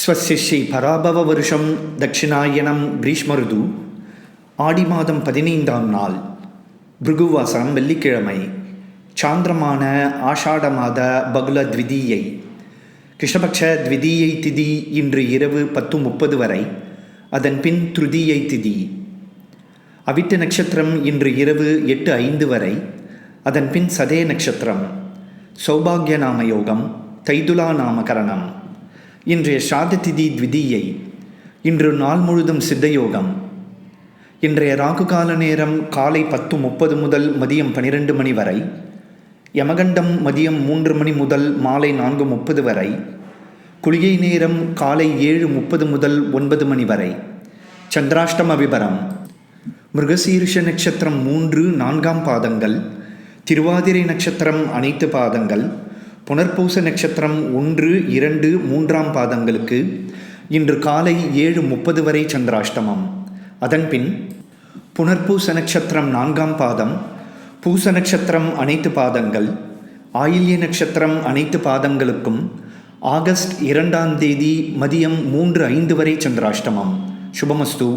ஸ்வஸ்ய ஸ்ரீ பராபவ வருஷம் தட்சிணாயனம் கிரீஷ்மருது ஆடி மாதம் 15ஆம் நாள் பிருகுவாசம் வெள்ளிக்கிழமை சாந்திரமான ஆஷாட மாத பகுல த்விதீயை கிருஷ்ணபக்ஷ த்விதீயை திதி இன்று இரவு 10:30 வரை, அதன் பின் திருதீயை திதி. அவிட்ட நட்சத்திரம் இன்று இரவு 8:05 வரை, அதன் பின் சதே நட்சத்திரம். சௌபாகிய நாம யோகம், தைதுலா நாமகரணம். இன்றைய ஸ்ராத்த திதி த்விதீயை. இன்று நாள் முழுதும் சித்தயோகம். இன்றைய ராகுகால நேரம் காலை 10:30 முதல் மதியம் 12 மணி வரை, யமகண்டம் மதியம் 3 மணி முதல் மாலை 4:30 வரை, குளிகை நேரம் காலை 7:30 முதல் 9 மணி வரை. சந்திராஷ்டம விபரம். மிருகசீரிஷ நட்சத்திரம் 3, 4ஆம் பாதங்கள், திருவாதிரை நட்சத்திரம் அனைத்து பாதங்கள், புனர்பூச நட்சத்திரம் 1, 2, 3ஆம் பாதங்களுக்கு இன்று காலை 7:30 வரை சந்திராஷ்டமம். அதன்பின் புனர்பூச நட்சத்திரம் 4ஆம் பாதம், பூச நட்சத்திரம் அனைத்து பாதங்கள், ஆயில்ய நட்சத்திரம் அனைத்து பாதங்களுக்கும் ஆகஸ்ட் 2ஆம் தேதி மதியம் 3:05 வரை சந்திராஷ்டமம். சுபமஸ்து.